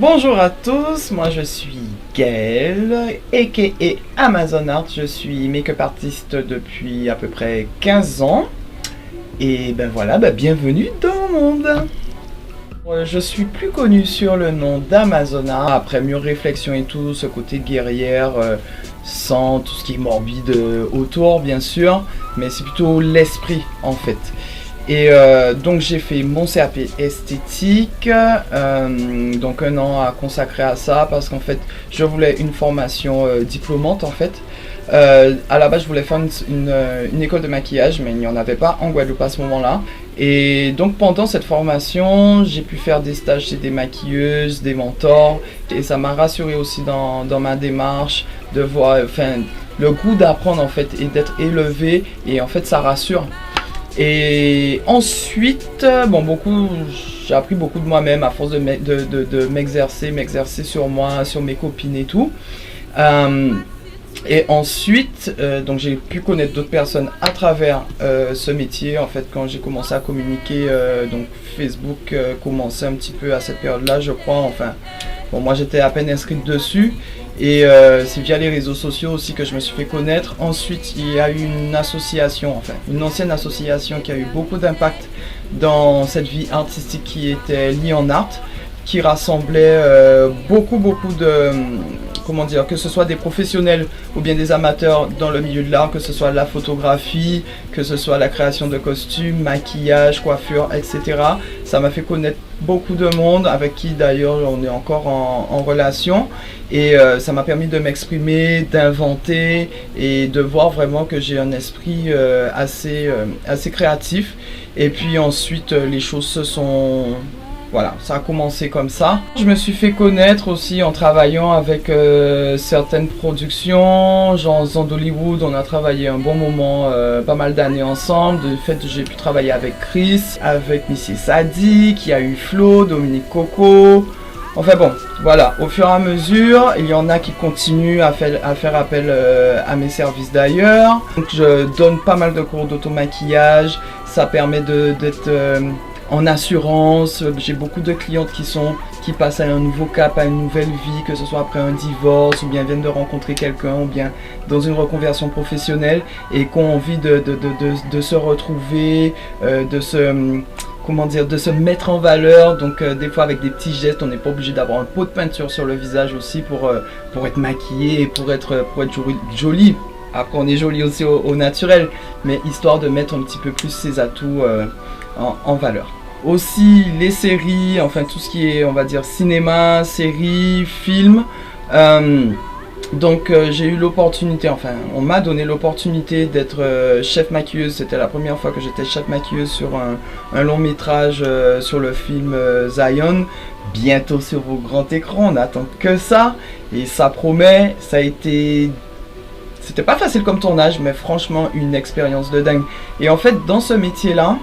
Bonjour à tous, moi je suis Gaël, a.k.a. Amazon Art. Je suis make-up artiste depuis à peu près 15 ans. Et ben voilà, bienvenue dans mon monde. Je suis plus connu sur le nom d'Amazon Art, après mûre réflexion et tout, ce côté guerrière, sans tout ce qui est morbide autour bien sûr, mais c'est plutôt l'esprit en fait. Et donc j'ai fait mon CAP esthétique, donc 1 an à consacrer à ça parce qu'en fait je voulais une formation diplômante en fait. À la base je voulais faire une école de maquillage, mais il n'y en avait pas en Guadeloupe à ce moment-là. Et donc pendant cette formation j'ai pu faire des stages chez des maquilleuses, des mentors, et ça m'a rassuré aussi dans ma démarche de voir, enfin, le goût d'apprendre en fait et d'être élevé, et en fait ça rassure. Et ensuite, j'ai appris beaucoup de moi-même à force de m'exercer sur moi, sur mes copines et tout. Et ensuite, donc j'ai pu connaître d'autres personnes à travers ce métier. En fait, quand j'ai commencé à communiquer, donc Facebook commençait un petit peu à cette période-là, je crois. Enfin, bon, moi j'étais à peine inscrite dessus. Et c'est via les réseaux sociaux aussi que je me suis fait connaître. Ensuite, il y a eu une association, enfin une ancienne association qui a eu beaucoup d'impact dans cette vie artistique qui était Lion Art, qui rassemblait beaucoup de, comment dire, que ce soit des professionnels ou bien des amateurs dans le milieu de l'art, que ce soit la photographie, que ce soit la création de costumes, maquillage, coiffure, etc. Ça m'a fait connaître beaucoup de monde avec qui d'ailleurs on est encore en relation, et ça m'a permis de m'exprimer, d'inventer et de voir vraiment que j'ai un esprit assez créatif. Et puis ensuite les choses se sont... Voilà, ça a commencé comme ça. Je me suis fait connaître aussi en travaillant avec certaines productions, genre Zandollywood. On a travaillé un bon moment, pas mal d'années ensemble. De fait, j'ai pu travailler avec Chris, avec Missy Sadi, qui a eu Flo, Dominique Coco. Enfin bon, voilà, au fur et à mesure, il y en a qui continuent à faire appel à mes services d'ailleurs. Donc je donne pas mal de cours d'auto-maquillage, ça permet d'être... en assurance. J'ai beaucoup de clientes qui passent à un nouveau cap, à une nouvelle vie, que ce soit après un divorce ou bien viennent de rencontrer quelqu'un ou bien dans une reconversion professionnelle et qui ont envie de se retrouver, de se mettre en valeur. Donc des fois avec des petits gestes, on n'est pas obligé d'avoir un pot de peinture sur le visage aussi pour être maquillé et pour être joli. Après on est joli aussi au naturel, mais histoire de mettre un petit peu plus ses atouts en valeur. Aussi les séries, enfin tout ce qui est, on va dire, cinéma, séries, films. Donc j'ai eu l'opportunité, enfin on m'a donné l'opportunité d'être chef maquilleuse. C'était la première fois que j'étais chef maquilleuse sur un long métrage sur le film Zion. Bientôt sur vos grands écrans, on n'attend que ça. Et ça promet, c'était pas facile comme tournage, mais franchement une expérience de dingue. Et en fait dans ce métier-là,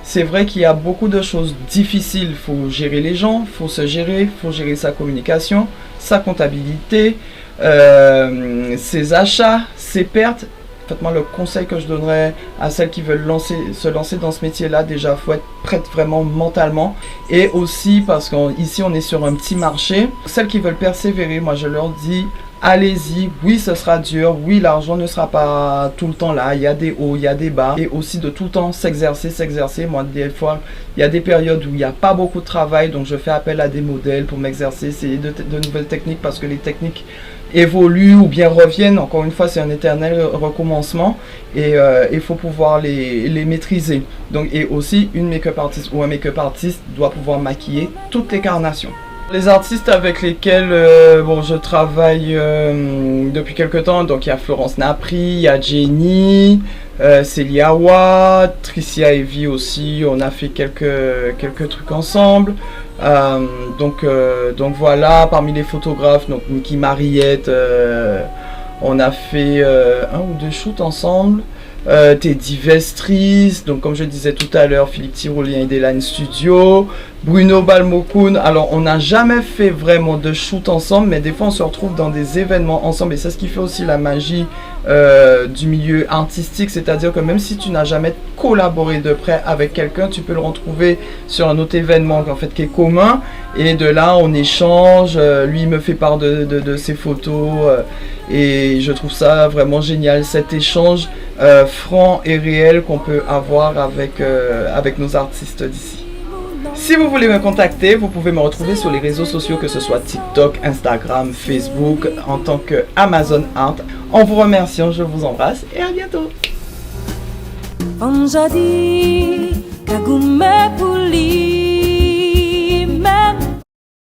c'est vrai qu'il y a beaucoup de choses difficiles. Il faut gérer les gens, il faut se gérer, il faut gérer sa communication, sa comptabilité, ses achats, ses pertes. En fait, moi, le conseil que je donnerais à celles qui veulent se lancer dans ce métier-là, déjà, il faut être prête vraiment mentalement. Et aussi, parce qu'ici, on est sur un petit marché. Celles qui veulent persévérer, moi, je leur dis... Allez-y, oui ce sera dur, oui l'argent ne sera pas tout le temps là, il y a des hauts, il y a des bas, et aussi de tout le temps s'exercer. Moi des fois, il y a des périodes où il n'y a pas beaucoup de travail, donc je fais appel à des modèles pour m'exercer, essayer de nouvelles techniques parce que les techniques évoluent ou bien reviennent. Encore une fois, c'est un éternel recommencement et il faut pouvoir les maîtriser. Donc, et aussi, une make-up artiste ou un make-up artiste doit pouvoir maquiller toutes les carnations. Les artistes avec lesquels je travaille depuis quelques temps, donc il y a Florence Napri, il y a Jenny, Célia Watt, Tricia Evie aussi, on a fait quelques trucs ensemble. Donc voilà, parmi les photographes, donc Niki Mariette, on a fait 1 ou 2 shoots ensemble. Teddy Vestris, donc comme je disais tout à l'heure, Philippe Tirolien et Deline Studio, Bruno Balmokun. Alors on n'a jamais fait vraiment de shoot ensemble, mais des fois on se retrouve dans des événements ensemble et c'est ce qui fait aussi la magie du milieu artistique, c'est-à-dire que même si tu n'as jamais collaboré de près avec quelqu'un, tu peux le retrouver sur un autre événement en fait qui est commun et de là on échange, lui il me fait part de ses photos et je trouve ça vraiment génial, cet échange franc et réel qu'on peut avoir avec nos artistes d'ici. Si vous voulez me contacter, vous pouvez me retrouver sur les réseaux sociaux, que ce soit TikTok, Instagram, Facebook, en tant que Amazon Art. En vous remerciant, je vous embrasse et à bientôt. Anjadi, kagumé puli.